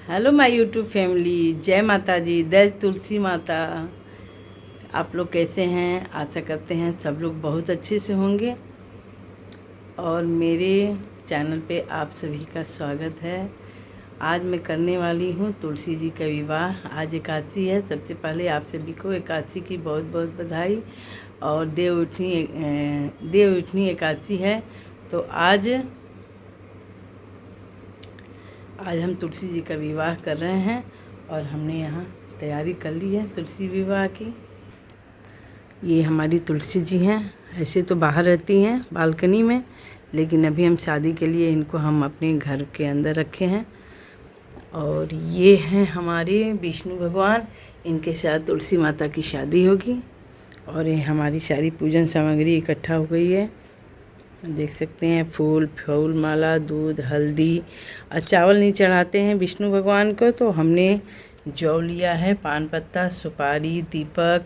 Hello my YouTube family, जय माता जी, जय तुलसी माता। आप लोग कैसे हैं? आशा करते हैं सब लोग बहुत अच्छे से होंगे। और मेरे चैनल पे आप सभी का स्वागत है। आज मैं करने वाली हूँ तुलसी जी का विवाह। आज एकादशी है। सबसे पहले आप सभी को एकादशी की बहुत बहुत बधाई। और देव उठनी एकादशी है। तो आज हम तुलसी जी का विवाह कर रहे हैं और हमने यहाँ तैयारी कर ली है तुलसी विवाह की। ये हमारी तुलसी जी हैं। ऐसे तो बाहर रहती हैं बालकनी में, लेकिन अभी हम शादी के लिए इनको हम अपने घर के अंदर रखे हैं। और ये हैं हमारे विष्णु भगवान, इनके साथ तुलसी माता की शादी होगी। और ये हमारी सारी पूजन सामग्री इकट्ठा हो गई है। देख सकते हैं फूल माला, दूध, हल्दी। और चावल नहीं चढ़ाते हैं विष्णु भगवान को, तो हमने जौ लिया है, पान पत्ता, सुपारी, दीपक,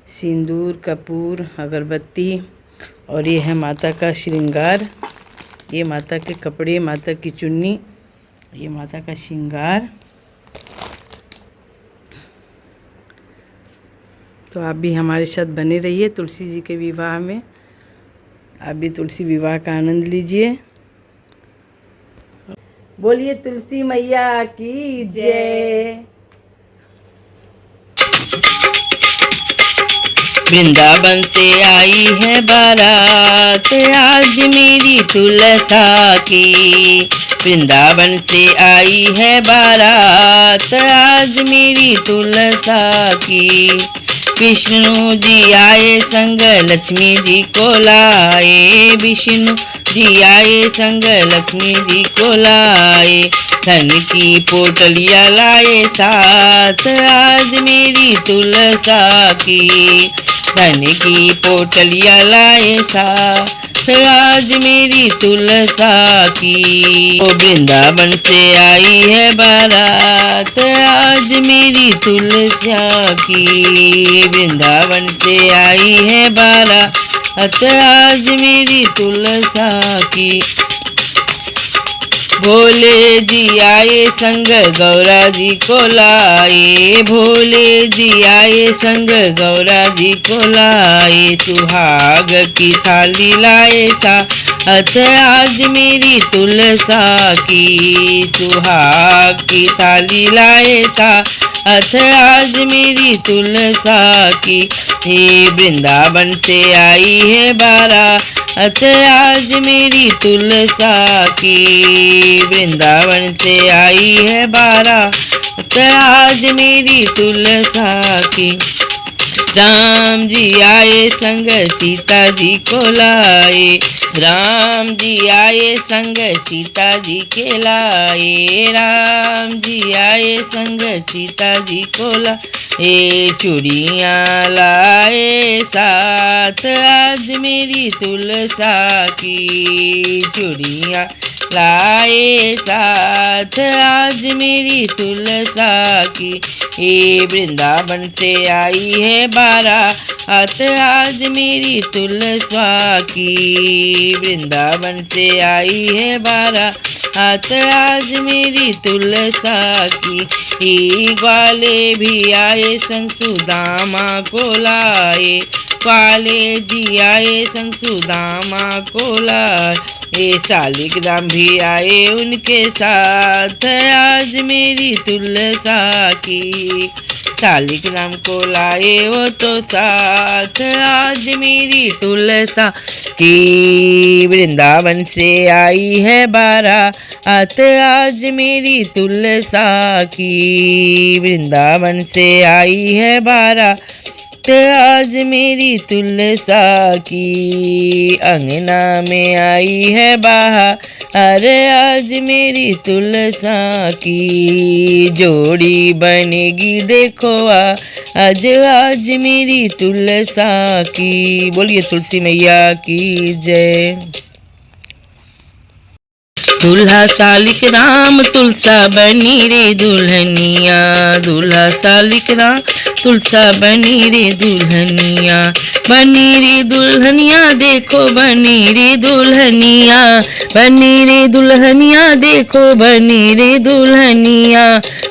सिंदूर, कपूर, अगरबत्ती। और ये है माता का श्रृंगार। ये माता के कपड़े, माता की चुन्नी, ये माता का श्रृंगार। तो आप भी हमारे साथ बने रहिए तुलसी जी के विवाह में। आप भी तुलसी विवाह का आनंद लीजिए। बोलिए तुलसी मैया की जय। वृंदावन से आई है बारात आज मेरी तुलसा की। वृंदावन से आई है बारात आज मेरी तुलसा की। विष्णु जी आए संग लक्ष्मी जी को लाए। विष्णु जी आए संग लक्ष्मी जी को लाए। धन की पोटलियाँ लाए साथ आज मेरी तुलसा की। धन की पोटलियाँ लाए साथ आज मेरी तुलसा की। ओ वृंदावन से आई है बारात आज मेरी तुलसा की। वृंदावन से आई है बारात आज मेरी तुलसा की। भोले जी आए संग गौरा जी को लाए। भोले जी आए संग गौरा जी को लाए। सुहाग की थाली लाए साथ आज मेरी तुलसा की। सुहाग की थाली लाए साथ आज मेरी तुलसा की। हे वृंदावन से आई है बारात आज मेरी तुलसा की। वृंदावन से आई है बारात आज मेरी तुलसा की। राम जी आए संग सीता जी को लाए। राम जी आए संग सीता जी के लाए। राम जी आए संग सीता जी को लाए। चूड़ियाँ लाए साथ आज मेरी तुलसा की। चूड़ियाँ लाए साथ आज मेरी तुलसा की। ये वृंदावन से आई है बारात आज मेरी तुलसा की। वृंदावन से आई है बारात आज मेरी तुलसा की। ग्वाले भी आए संग सुदामा को लाए। ग्वाले जी आए संग सुदामा को लाए। ये शालिग्राम भी आए उनके साथ आज मेरी तुलसा की। शालिग्राम को लाए वो तो साथ आज मेरी तुलसा की। वृंदावन से आई है बारात आज मेरी तुलसा की। वृंदावन से आई है बारात आज मेरी तुलसा की। अंगना में आई है बाहर आज मेरी तुलसा की। जोड़ी बनेगी देखो आज मेरी तुलसा की। बोलिए तुलसी मैया की जय। दूल्हा सालिक राम तुलसा बनी रे दुल्हनिया। दूल्हा सालिक राम तुलसा बनी रे दुल्हनिया। बनी रे दुल्हनिया देखो बनी रे दुल्हनिया, बनी रे दुल्हनिया देखो बनी रे दुल्हनिया,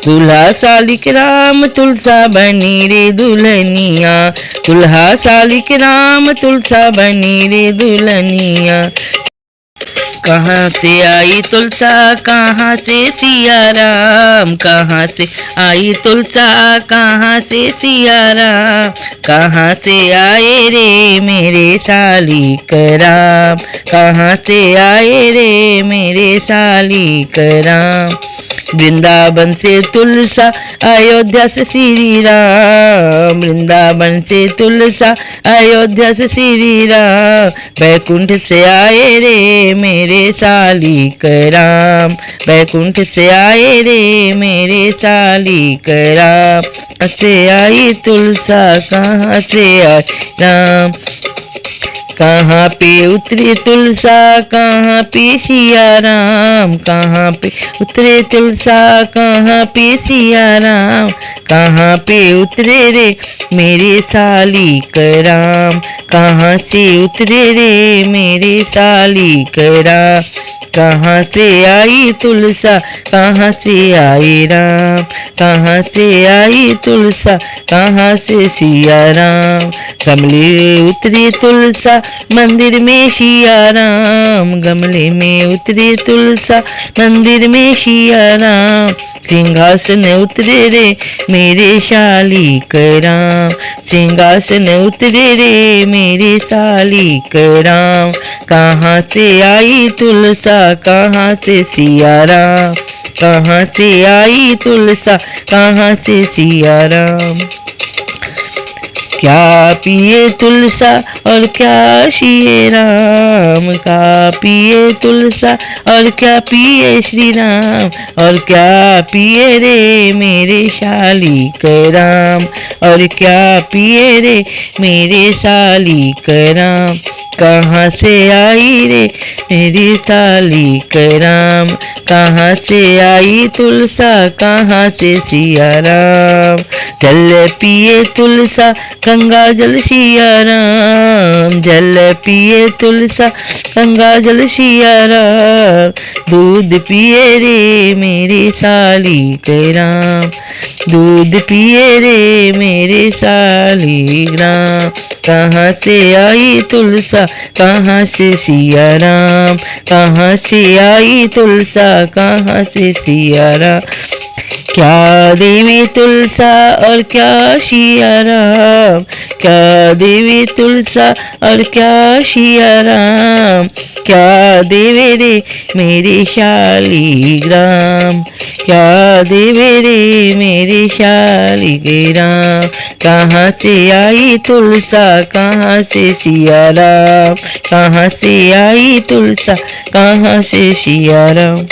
दूल्हा सालिक राम तुलसा बनी रे दुल्हनिया, दूल्हा सालिक राम तुलसा बनी रे दुल्हनिया। कहाँ से आई तुलसा कहाँ से सिया राम, कहाँ से आई तुलसा कहाँ से सिया राम, कहाँ से आए रे मेरे सालिक राम, कहाँ से आए रे मेरे सालिक राम। वृंदावन से तुलसा अयोध्या से श्री राम, वृंदावन से तुलसा अयोध्या से श्री राम, बैकुंठ से आए रे मेरे सालिक राम, बैकुंठ से आए रे मेरे सालिक राम। कहाँ से आई तुलसा कहाँ से आई राम, कहाँ पे उतरे तुलसा कहाँ पे सिया राम, कहाँ पे उतरे तुलसा कहाँ पे सिया राम, कहाँ पे उतरे रे मेरे सालिक राम, कहाँ से उतरे रे मेरे सालिक राम। कहाँ से आई तुलसा कहाँ से आई राम, कहाँ से आई तुलसा कहाँ से सिया राम, गमले उतरी तुलसा मंदिर में सिया राम, गमले में उतरी तुलसा मंदिर में सिया राम, सिंहासन उतरे रे मेरे सालिक राम, सिंहासन उतरे रे मेरे सालिक राम। कहाँ से आई तुलसा कहाँ से सिया राम, कहाँ से आई तुलसा कहाँ से सिया राम। क्या पिए तुलसा और क्या सिए राम, क्या पिए तुलसा और क्या पिए श्री राम, और क्या पिए रे मेरे सालिक राम, और क्या पिए रे मेरे सालिक राम। कहाँ से आई रे मेरी सालिक राम, कहाँ से आई तुलसा कहाँ से सिया राम। जल पिए तुलसा गंगा जल सिया राम, जल पिए तुलसा गंगा जल सिया राम, दूध पिए रे मेरे सालिक राम, दूध पिए रे मेरे सालिक राम। कहाँ से आई तुलसा कहाँ से सिया राम, कहाँ से आई तुलसा कहाँ से सिया राम। क्या देवी तुलसा और क्या सिया राम, क्या देवी तुलसा और क्या सिया राम, क्या देवे रे मेरे शालिक राम, क्या देवे रे मेरे शालिक राम। कहाँ से आई तुलसा कहाँ से सिया राम, कहाँ से आई तुलसा कहाँ से सिया राम।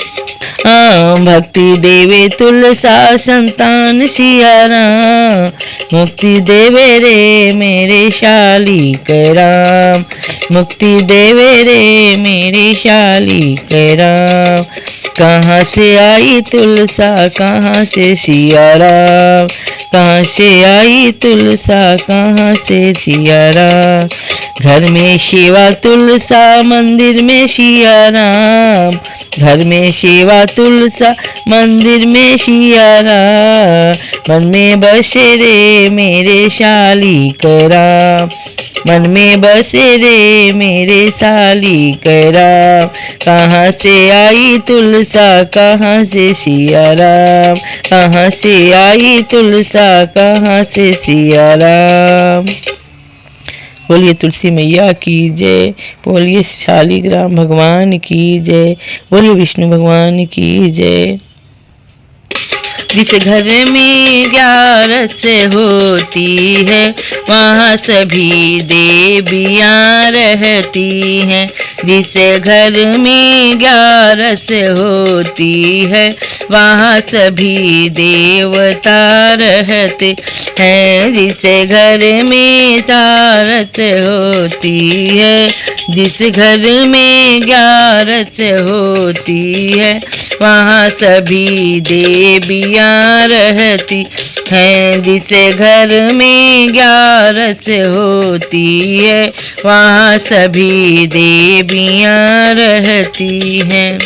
भक्ति देवे तुलसा संतान सिया राम, मुक्ति देवे रे मेरे शालिक राम, मुक्ति देवे रे मेरे शालिक राम। कहाँ से आई तुलसा कहाँ से सिया राम, कहाँ से आई तुलसा कहाँ से सिया राम। घर में शिवा तुलसा मंदिर में सिया राम, घर में शिवा तुलसा मंदिर में सिया राम। मन में बसे रे मेरे शालिक राम, मन में बसे रे मेरे सालिक राम। कहाँ से आई तुलसा कहाँ से सिया राम, कहाँ से आई तुलसा कहाँ से सिया राम। बोलिए तुलसी मैया की जय, बोलिए शालिग्राम भगवान की जय, बोलिए विष्णु भगवान की जय। जिस घर में 11 होती है वहाँ सभी देवियाँ रहती हैं, जिस घर में 11 होती है वहाँ सभी देवता रहते हैं, जिस घर में 4 होती है, जिस घर में 11 होती है वहाँ सभी देवियाँ रहती हैं। जिसे घर में 11 होती है वहाँ सभी देवियाँ रहती हैं।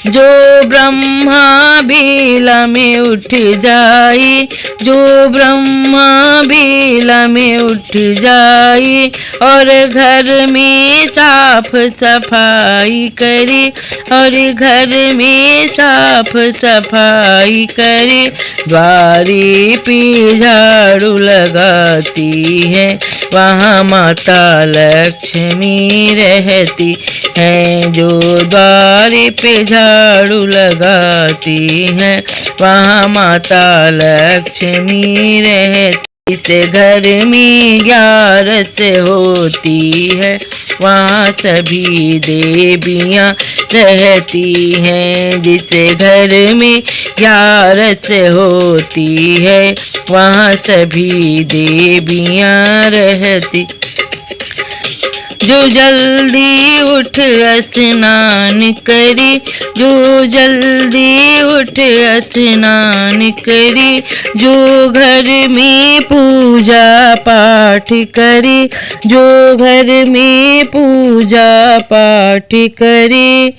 जो ब्रह्मा बेला में उठ जाए, जो ब्रह्मा बेला में उठ जाए और घर में साफ सफाई करे, और घर में साफ सफाई करे, द्वारे पे झाड़ू लगाती है वहाँ माता लक्ष्मी रहती है। जो द्वारे पे झाड़ू लगाती है वहाँ माता लक्ष्मी रहती। इस घर में 11 होती है वहाँ सभी देवियाँ रहती हैं। जिस घर में 11 होती है वहाँ सभी देवियाँ रहती। जो जल्दी उठ स्नान करे, जो जल्दी उठ स्नान करे, जो घर में पूजा पाठ करे, जो घर में पूजा पाठ करे,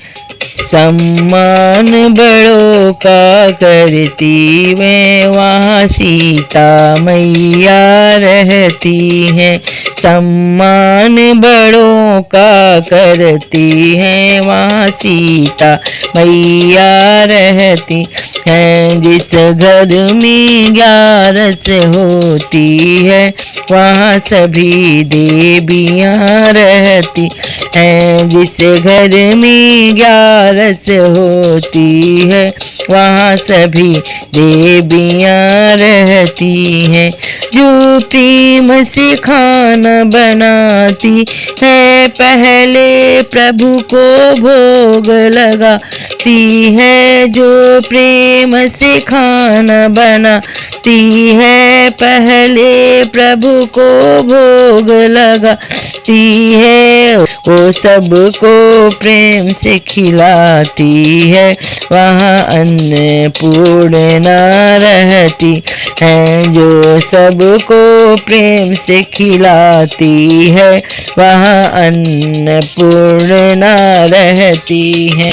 सम्मान बड़ों का करती मैं वहाँ सीता मैया रहती हैं। सम्मान बड़ों का करती हैं वहाँ सीता मैया रहती हैं। जिस घर में 11 होती है वहाँ सभी देवियाँ रहती हैं। जिस घर में 11 होती है वहाँ सभी देवियाँ रहती हैं। जो प्रेम से खाना बनाती है पहले प्रभु को भोग लगाती है। जो प्रेम से खाना बनाती है पहले प्रभु को भोग लगाती है, वो सबको प्रेम से खिलाती है वहाँ अन्नपूर्णा रहती है। जो सबको प्रेम से खिलाती है वहाँ अन्नपूर्णा रहती है।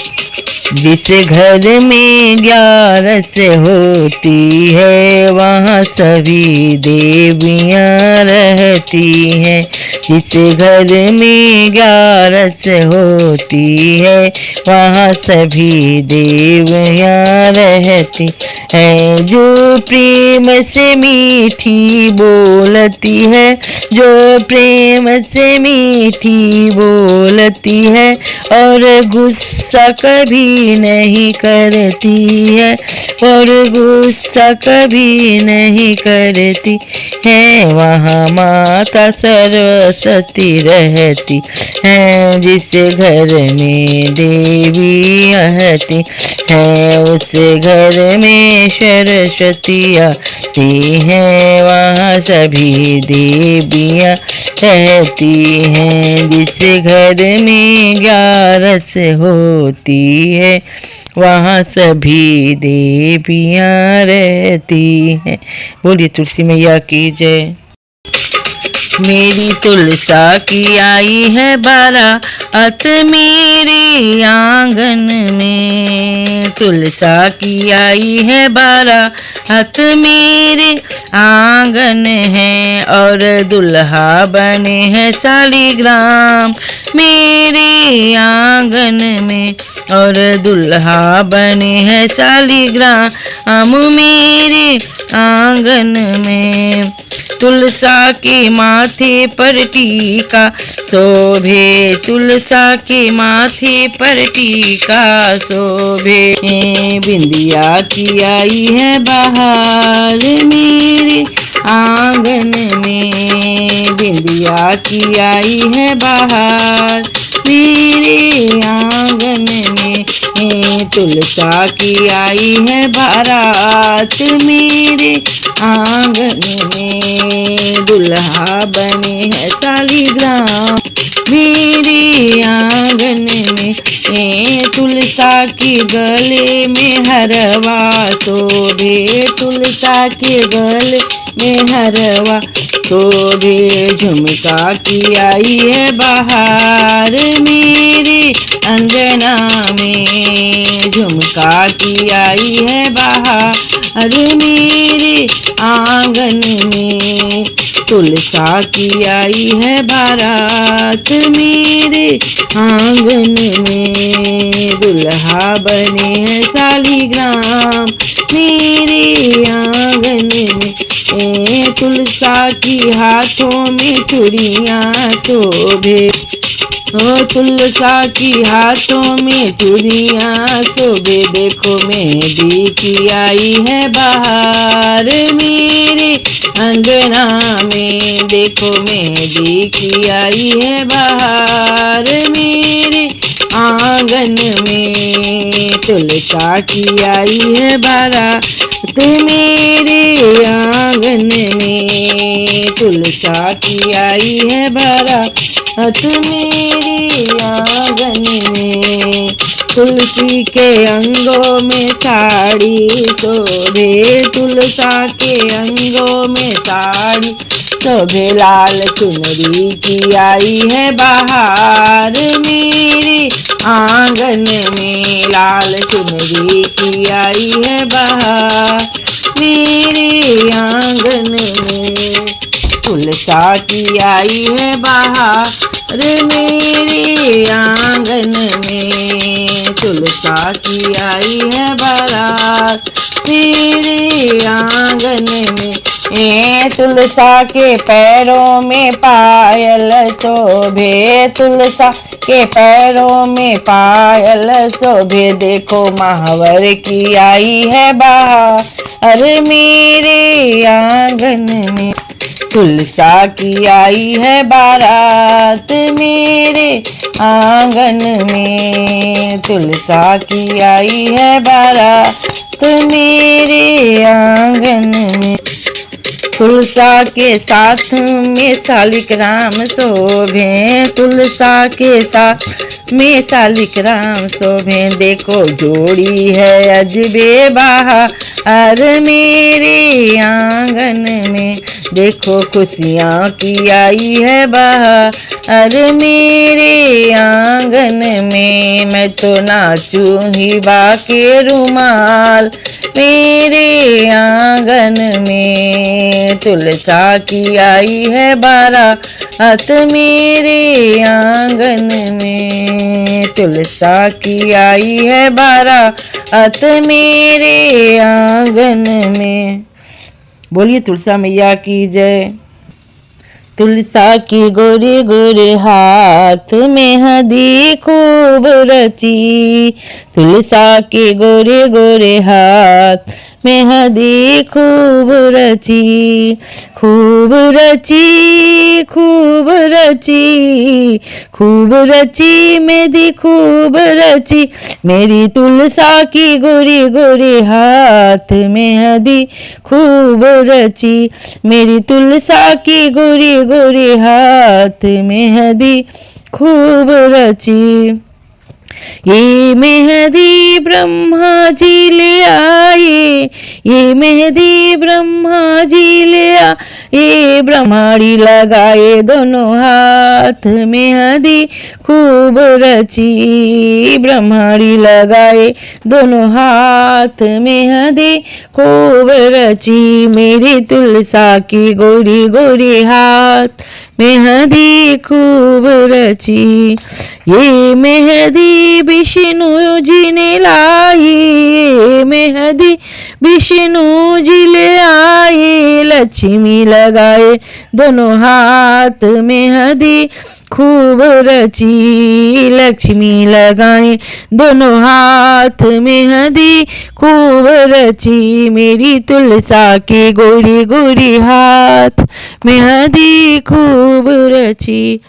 जिस घर में 11 होती है वहाँ सभी देवियाँ रहती हैं। जिस घर में 11 होती है वहाँ सभी देवियाँ रहती हैं। जो प्रेम से मीठी बोलती है, जो प्रेम से मीठी बोलती है और गुस्सा कभी नहीं करती है, और गुस्सा कभी नहीं करती है वहाँ माता सरस्वती रहती है। जिस घर में देवी रहती है उस घर में सरस्वती आती है वहाँ सभी देवियाँ रहती हैं। जिस घर में 11 होती है वहाँ सभी देवियाँ रहती हैं। बोलिए तुलसी मैया की जय। मेरी तुलसा की आई है बारात मेरे आंगन में, तुलसा की आई है बारात मेरे आंगन है, और दुल्हा बने हैं शालिग्राम मेरे आंगन में, और दुल्हा बने हैं शालिग्राम मेरे आंगन में। तुलसा के माथे पर टीका शोभे, तुलसा के माथे पर टीका शोभे, बिंदिया की आई है बहार मेरे आंगन में, बिंदिया की आई है बहार मेरे आंगन में, तुलसा की आई है बारात मेरे आंगन में, दुल्हा बने हैं शालिग्राम मेरे आंगन में। तुलसा के गले में हरवा शोभे, तुलसा के गले में हरवा शोभे। झुमका की आई है बहार मेरे अंगना में, झुमका की आई है बहार मेरे आंगन में। तुलसा की आई है बारात मेरे आंगन में। दुल्हा बने हैं शालिग्राम मेरे आंगन में। तुलसा की हाथों में चूड़ियाँ शोभे, तुलसा की हाथों में चूड़ियाँ शोभे। देखो मेहंदी की आई है बहार मेरे अंगना में, देखो मेहंदी की आई है बहार मेरे आंगन में। तुलसा की आई है बारात मेरे आंगन में, तुलसा की आई है बारात मेरे आंगन में। तुलसी के अंगों में साड़ी शोभे, तुलसा के अंगों में साड़ी शोभे। लाल चुनरी की आई है बहार मेरे आंगन में, लाल चुनरी की आई है बहार मेरे आंगन में। तुलसा की आई है बहार मेरे आंगन में, तुलसा की आई है बारात मेरे आंगन में। तुलसा के पैरों में पायल शोभे, तुलसा के पैरों में पायल शोभे। देखो महावर की आई है बहार मेरे आंगन में, तुलसा की आई है बारात मेरे आंगन में। तुलसा की आई है बारात मेरे आंगन में। तुलसा के साथ में शालिग्राम शोभे, तुलसा के साथ में शालिग्राम शोभे। देखो जोड़ी है अजबे बहार मेरे आंगन में, देखो खुशियाँ की आई है बहार मेरे आंगन में। मैं तो नाचूं ही बाके रुमाल मेरे आंगन में। तुलसा की आई है बारात मेरे आंगन में, तुलसा की आई है बारात मेरे आंगन में। बोलिए तुलसा मैया की जय। तुलसा की गोरे गोरे हाथ मेहंदी खूब रची, तुलसा के गोरे गोरे हाथ मेहंदी खूब रची, खूब रची, खूब रची, खूब रची मेहंदी खूब रची। मेरी तुलसा की गोरी गोरी हाथ मेहंदी खूब रची, मेरी तुलसा की गोरी गोरी हाथ मेहंदी खूब रची। ये मेहंदी ब्रह्मा जी ले आए, ये मेहंदी ब्रह्मा जी ले आए। ब्रह्माड़ी लगाए दोनों हाथ मेहंदी खूब रची, ब्रह्माड़ी लगाए दोनों हाथ मेहंदी खूब रची। मेरी तुलसा की गोरी गोरी हाथ मेहंदी खूब रची। ये मेहंदी विष्णु जी ने लाई, ये मेहंदी विष्णु जी ले आए। लक्ष्मी लगाए दोनों हाथ मेहंदी खूब रची, लक्ष्मी लगाए दोनों हाथ मेहंदी खूब रची। मेरी तुलसा की गोरी गोरी हाथ मेहंदी खूब रची।